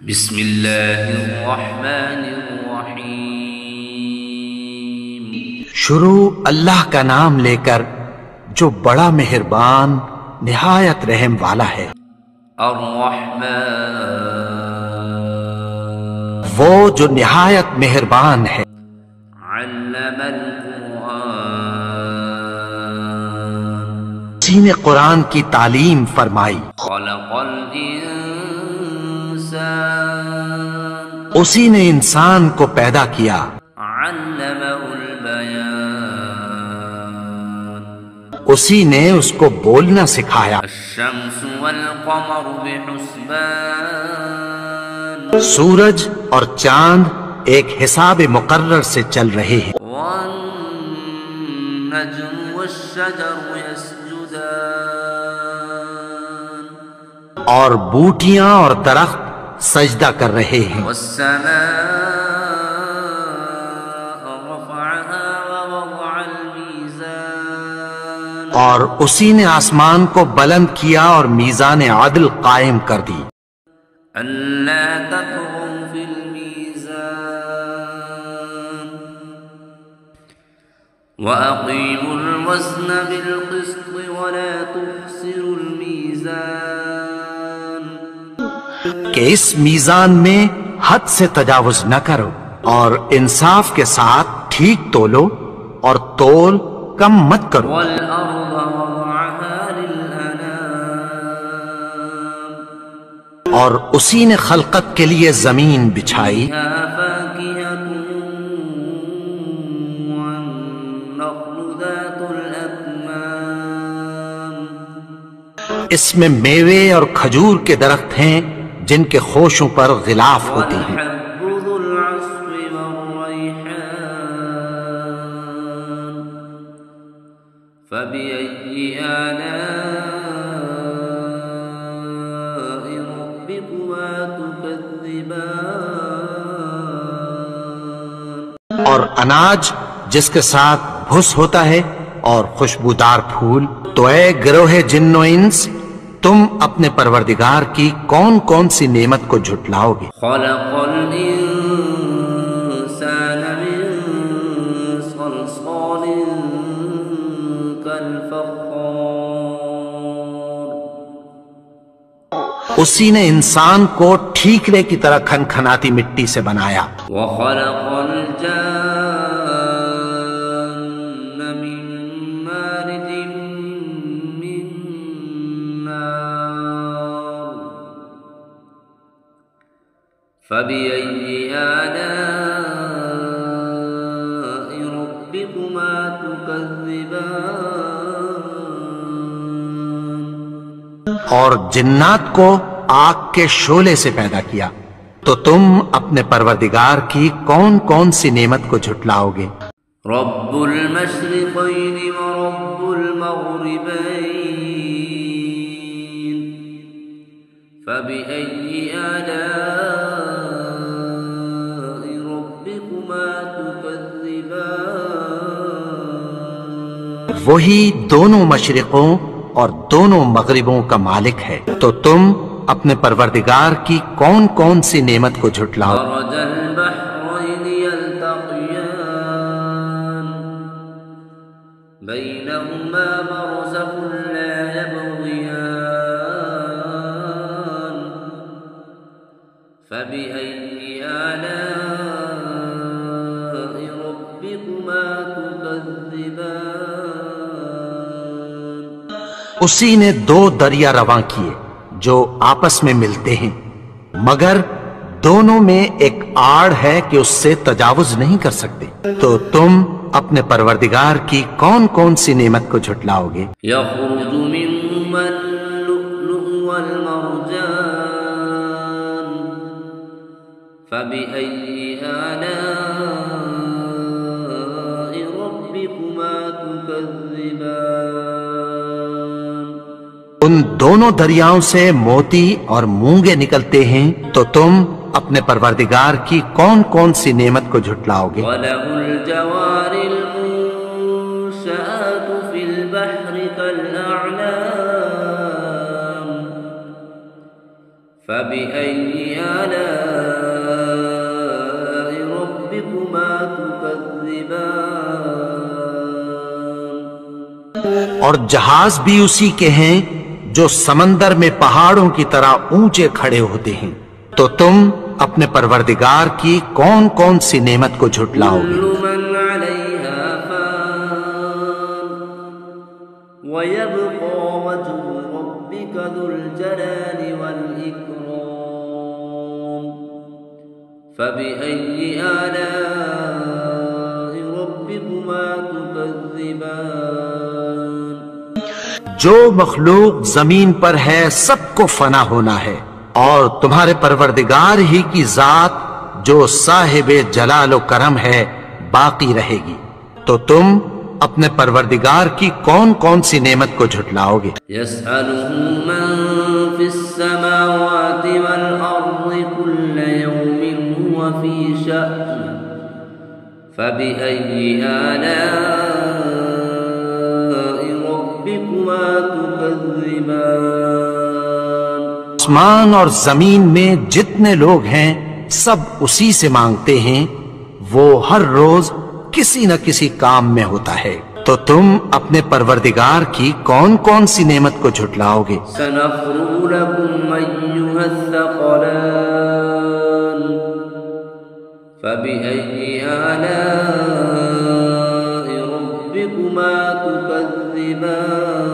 بسم اللہ الرحمن الرحیم۔ شروع اللہ کا نام لے کر جو بڑا مہربان نہایت رحم والا ہے۔ الرحمن، وہ جو نہایت مہربان ہے۔ علم القرآن، اسی نے قرآن کی تعلیم فرمائی۔ خلق الانسان، اسی نے انسان کو پیدا کیا۔ علمہ البیان، اسی نے اس کو بولنا سکھایا۔ الشمس والقمر بحسبان، سورج اور چاند ایک حساب مقرر سے چل رہے ہیں۔ والنجم والشجر يسجدان، اور بوٹیاں اور درخت سجدہ کر رہے ہیں۔ والسماء رفعها ووضع الميزان، اور اسی نے آسمان کو بلند کیا اور میزان عدل قائم کر دی۔ ألا تطغوا في الميزان، وأقيموا الوزن بالقسط ولا تخسروا الميزان، کہ اس میزان میں حد سے تجاوز نہ کرو اور انصاف کے ساتھ ٹھیک تولو اور تول کم مت کرو۔ والأرض وضعها للأنام، اور اسی نے خلقت کے لیے زمین بچھائی۔ فيها فاكهة والنخل ذات الأكمام، اس میں میوے اور کھجور کے درخت ہیں جن کے خوشوں پر غلاف ہوتی ہیں۔ والحب ذو العصف والريحان، فبأي آلاء ربكما تكذبان، اور اناج جس کے ساتھ بھس ہوتا ہے اور خوشبودار پھول۔ تو اے گروہ جن و انس، تم اپنے پروردگار کی کون کون سی نعمت کو جھٹلاؤ گے؟ خلق الإنسان من صلصال كالفخار، اسی نے انسان کو ٹھیکرے کی طرح کھنکھناتی مٹی سے بنایا۔ وخلق الجان من مارج من نار، فبأي آلاء ربكما تكذبان، اور جنات کو آگ کے شعلے سے پیدا کیا، تو تم اپنے پروردگار کی کون کون سی نعمت کو جھٹلاؤ گے؟ رب المشرقين ورب المغربين، فبأي آلاء ربكما تكذبان، وہی دونوں مشرقوں اور دونوں مغربوں کا مالک ہے، تو تم اپنے پروردگار کی کون کون سی نعمت کو جھٹلاؤ؟ مرج البحرين يلتقيان، بينهما برزخ لا يبغيان، فبأي آلاء ربكما تكذبان، اسی نے دو دریا رواں کیے جو آپس میں ملتے ہیں، مگر دونوں میں ایک آڑ ہے کہ اس سے تجاوز نہیں کر سکتے، تو تم اپنے پروردگار کی کون کون سی نعمت کو جھٹلاؤ گے؟ يخرج منهما اللؤلؤ والمرجان، فبأي آلاء ربكما تكذبان، ان دونوں دریاؤں سے موتی اور مونگے نکلتے ہیں، تو تم اپنے پروردگار کی کون کون سی نعمت کو جھٹلاؤ گے؟ وله الجوار المنشآت في البحر كالأعلام، فبأي آلاء ربكما تكذبان اور جہاز بھی اسی کے ہیں جو سمندر میں پہاڑوں کی طرح اونچے کھڑے ہوتے ہیں، تو تم اپنے پروردگار کی کون کون سی نعمت کو جھٹلاؤ گے؟ كل من عليها فان ويبقى وجه ربك ذو الجلال والإكرام فبأي آلاء ربكما تكذبان جو مخلوق زمین پر ہے سب کو فنا ہونا ہے، اور تمہارے پروردگار ہی کی ذات جو صاحب جلال و کرم ہے باقی رہے گی، تو تم اپنے پروردگار کی کون کون سی نعمت کو جھٹلاؤ گے؟ يسأله من في السماوات والأرض كل يوم هو في شأن فبأي آلاء ربكما تكذبان آسمان اور زمین میں جتنے لوگ ہیں سب اسی سے مانگتے ہیں، وہ ہر روز کسی نہ کسی کام میں ہوتا ہے، تو تم اپنے پروردگار کی کون کون سی نعمت کو جھٹلاؤ گے؟ سنفرغ لكم أيها الثقلان فبأي آلاء ربكما تكذبان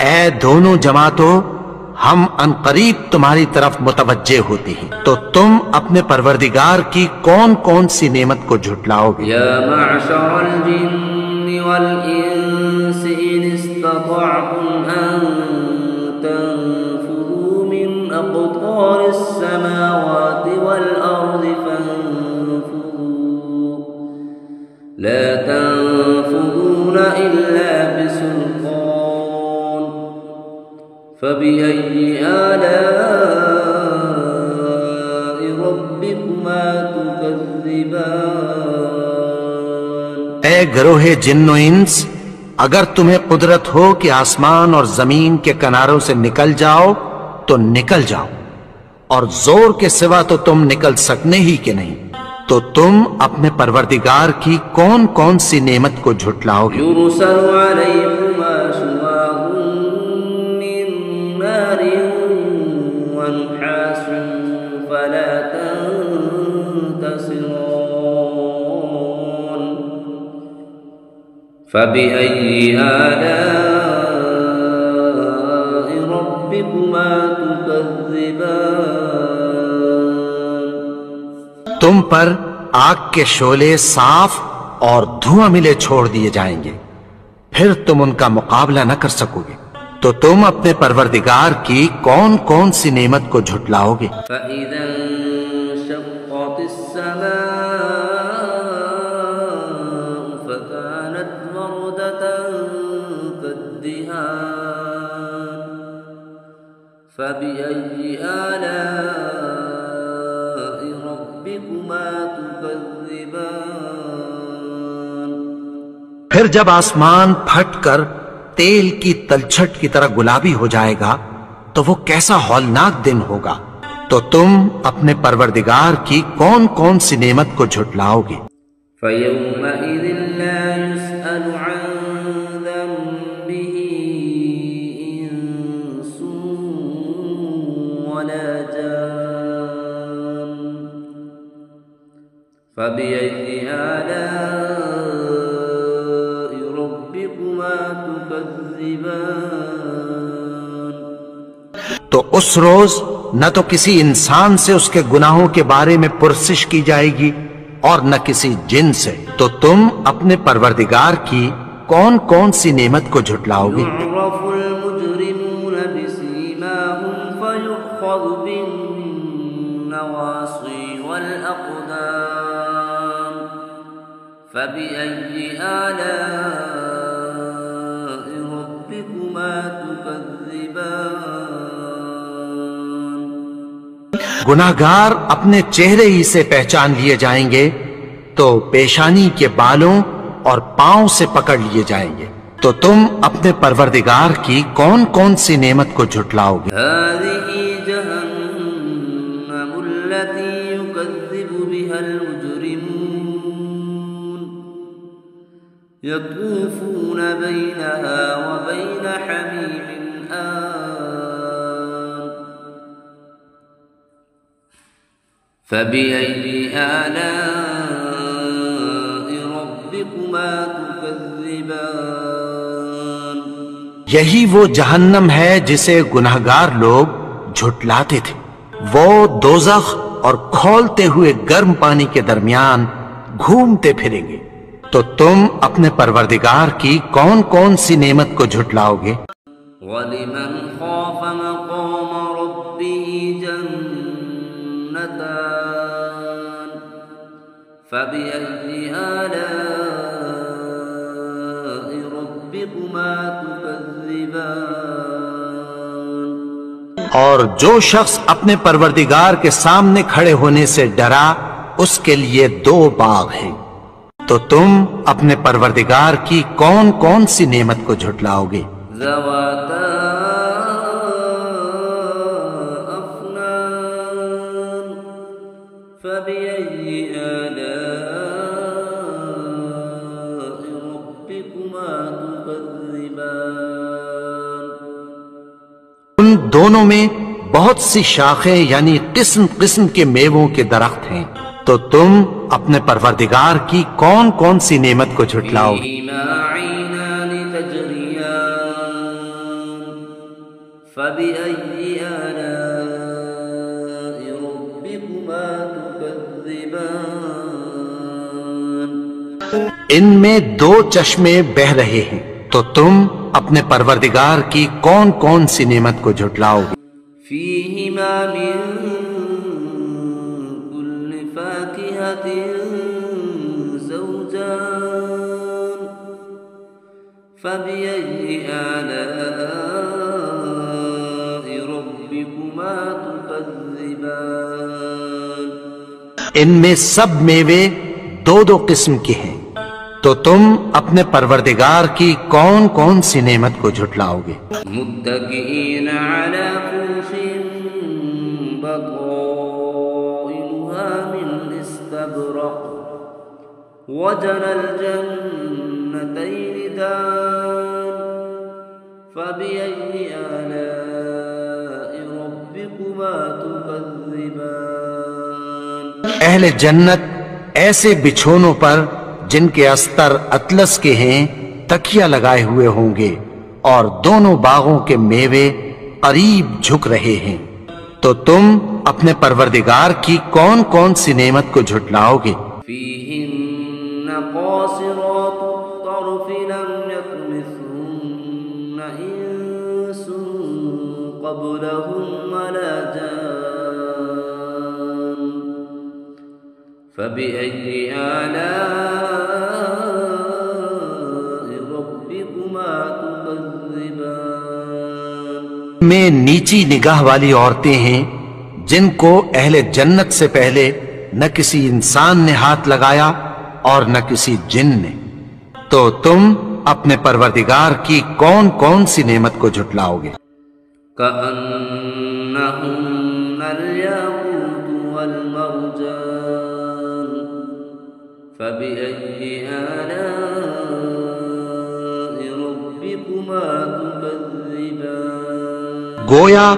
اے دونوں جماعتوں، ہم عنقریب تمہاری طرف متوجہ ہوتے ہیں، تو تم اپنے پروردگار کی کون کون سی نعمت کو جھٹلاؤ گے؟ يا معشر الجن والإنس إن استطعتم أن تنفذوا من أقطار السماوات والأرض فانفذوا لا تنفذون إلا بسلطان فبأي آلاء ربكما تكذبان اے گروہ جن و انس، اگر تمہیں قدرت ہو کہ آسمان اور زمین کے کناروں سے نکل جاؤ تو نکل جاؤ، اور زور کے سوا تو تم نکل سکنے ہی کہ نہیں، تو تم اپنے پروردگار کی کون کون سی نعمت کو جھٹلاؤ گے؟ يرسل عليكما شواظ من نار ونحاس فلا تنتصران فبأي آلاء ربكما تكذبان تم پر آگ کے شعلے صاف اور دھواں ملے چھوڑ دیے جائیں گے، پھر تم ان کا مقابلہ نہ کر سکو گے، تو تم اپنے پروردگار کی کون کون سی نعمت کو جھٹلاؤ گے؟ فإذا انشقت السماء فكانت وردة كالدهان فبأي آلاء ربكما تكذبان پھر جب آسمان پھٹ کر تیل کی تلچھٹ کی طرح گلابی ہو جائے گا تو وہ کیسا ہولناک دن ہوگا، تو تم اپنے پروردگار کی کون کون سی نعمت کو جھٹلاؤ گے؟ فيومئذ لا يسأل عن ذنبه إنس ولا جان فبأي آلاء ربكما تكذبان تو اس روز نہ تو کسی انسان سے اس کے گناہوں کے بارے میں پرسش کی جائے گی اور نہ کسی جن سے، تو تم اپنے پروردگار کی کون کون سی نعمت کو جھٹلاؤ گے؟ يعرف المجرمون بسيماهم فيؤخذ بالنواصي والأقدام فبأي آلاء ربكما تكذبان گناہگار اپنے چہرے ہی سے پہچان لیے جائیں گے تو پیشانی کے بالوں اور پاؤں سے پکڑ لیے جائیں گے، تو تم اپنے پروردگار کی کون کون سی نعمت کو جھٹلاؤ گے؟ هذه جهنم التي يكذب بها المجرمون يطوفون بينها وبين حميم آن فبأي آلاء ربكما تكذبان؟ یہی وہ جہنم ہے جسے گنہگار لوگ جھٹلاتے تھے، وہ دوزخ اور کھولتے ہوئے گرم پانی کے درمیان گھومتے پھریں گے۔ تو تم اپنے پروردگار کی کون کون سی نعمت کو جھٹلاؤ گے؟ وَلِمَنْ خَافَ مَقَامَ رَبِّهِ جَنَّتَانِ فَبِأَيِّ آلَاءِ رَبِّكُمَا تُكَذِّبَانِ؟ اور جو شخص اپنے پروردگار کے سامنے کھڑے ہونے سے ڈرا اس کے لیے 2 باغ ہیں، تو تم اپنے پروردگار کی کون کون سی نعمت کو جھٹلاؤ گے؟ ذواتا افنان فبأي آلاء ربكما تكذبان؟ ان دونوں میں بہت سی شاخیں یعنی قسم قسم کے میووں کے درخت ہیں، تو تم اپنے پروردگار کی کون کون سی نعمت کو جھٹلاؤ گے؟ فيهما عينان تجريان فبأي آلاء ربكما تكذبان؟ ان میں 2 چشمے بہ رہے ہیں، تو تم اپنے پروردگار کی کون کون سی نعمت کو جھٹلاؤ گے؟ فيهما من كل فاكهة زوجان فبأي آلاء ربكما تكذبان؟ ان میں سب میوے 2 قسم کے ہیں، تو تم اپنے پروردگار کی کون کون سی نعمت کو جھٹلاؤ گے؟ متكئين على فرش بطائنها من استبرق وجنى الجنتين دان فبأي آلاء ربكما تكذبان؟ اہل جنت ایسے بچھونوں پر جن کے استر اطلس کے ہیں تکیہ لگائے ہوئے ہوں گے، اور دونوں باغوں کے میوے قریب جھک رہے ہیں، تو تم اپنے پروردگار کی کون کون سی نعمت کو جھٹلاؤ گے؟ فيهن قاصرات الطرف لم يطمثهن إنس قبلهم ولا جان فبأي آلاء ربكما تكذبان؟ میں نیچی نگاہ والی عورتیں ہیں جن کو اہل جنت سے پہلے نہ کسی انسان نے ہاتھ لگایا اور نہ کسی جن نے، تو تم اپنے پروردگار کی کون کون سی نعمت کو جھٹلاؤ گے؟ كأنهن الياقوت والمرجان فبأي آلاء ربكما تكذبان؟ گویا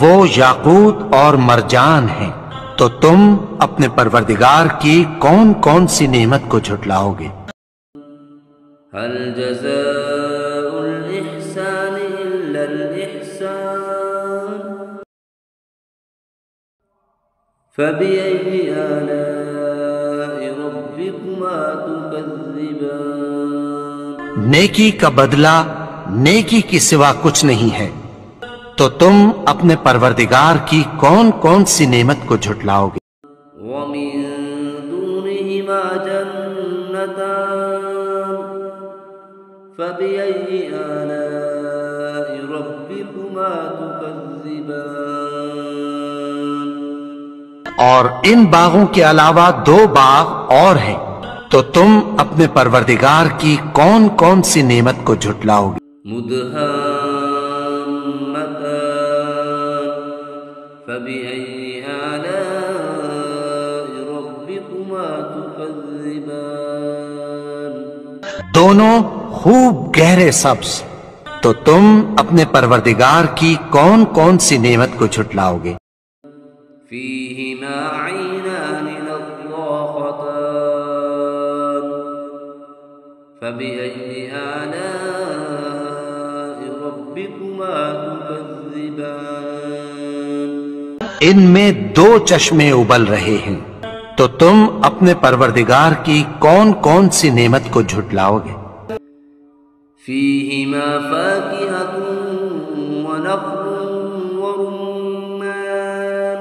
وہ یاقوت اور مرجان ہیں، تو تم اپنے پروردگار کی کون کون سی نعمت کو جھٹلاؤ گے؟ هل جزاء الإحسان إلا الإحسان فبأي آلاء ربكما تكذبان؟ نیکی کا بدلہ نیکی کی سوا کچھ نہیں ہے، تو تم اپنے پروردگار کی کون کون سی نعمت کو جھٹلاؤ گے؟ ومن دونهما جنتان فبأي آلاء ربكما تكذبان؟ اور ان باغوں کے علاوہ 2 باغ اور ہیں، تو تم اپنے پروردگار کی کون کون سی نعمت کو جھٹلاؤ گے؟ مدهامتان فبأي فبأي آلاء ربكما تكذبان دونوں خوب گہرے سبز، تو تم اپنے پروردگار کی کون کون سی نعمت کو جھٹلاؤ گے؟ فيهما عينان نضاختان فبأي آلاء ربكما تكذبان ان میں دو چشمے ابل رہے ہیں، تو تم اپنے پروردگار کی کون کون سی نعمت کو جھٹلاؤ گے؟ فيهما فاكهة ونخل ورمان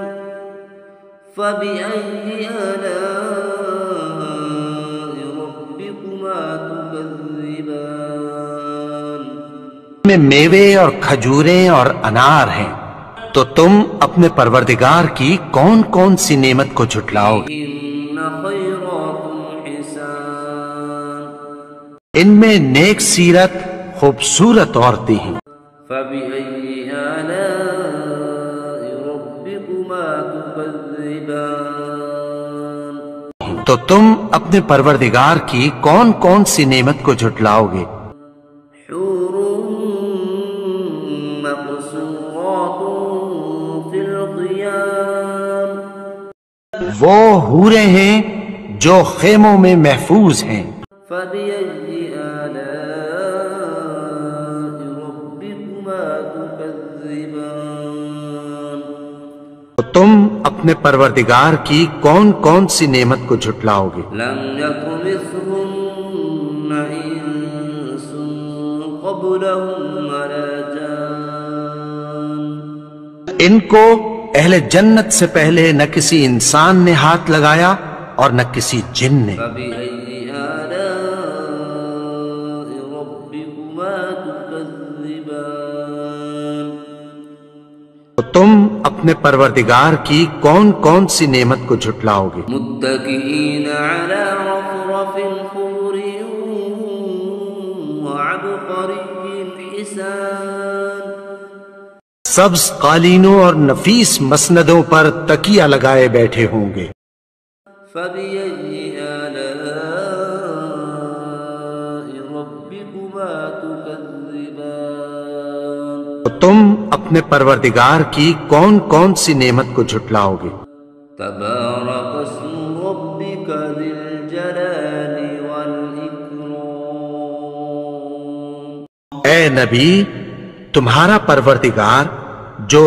فبأي آلاء ربكما تكذبان میں میوے اور کھجوریں اور انار ہیں، تو تم اپنے پروردگار کی کون کون سی نعمت کو جھٹلاؤ گے؟ فيهن خيرات حسان ان میں نیک سیرت خوبصورت عورتیں ہیں، فبأي آلاء ربكما تكذبان تو تم اپنے پروردگار کی کون کون سی نعمت کو جھٹلاؤ گے؟ حور مقصورات في الخيام وہ حوریں ہیں جو خیموں میں محفوظ ہیں، فبأي آلاء ربكما تكذبان تو تم اپنے پروردگار کی کون کون سی نعمت کو جھٹلاؤ گے؟ لم يطمثهن إنس قبلهم ولا جان ان کو اہل جنت سے پہلے نہ کسی انسان نے ہاتھ لگایا اور نہ کسی جن نے۔ فبأي آلاء ربكما تكذبان تو تم اپنے پروردگار کی کون کون سی نعمت کو جھٹلاؤ گے؟ متكئين على رفرف خضر وعبقري حسان سبز قالینوں اور نفیس مسندوں پر تکیہ لگائے بیٹھے ہوں گے۔ فبأي آلاء ربكما تكذبان تو تم اپنے پروردگار کی کون کون سی نعمت کو جھٹلاؤ گے؟ تبارك اسم ربك ذي الجلال والإكرام اے نبی، تمہارا پروردگار جو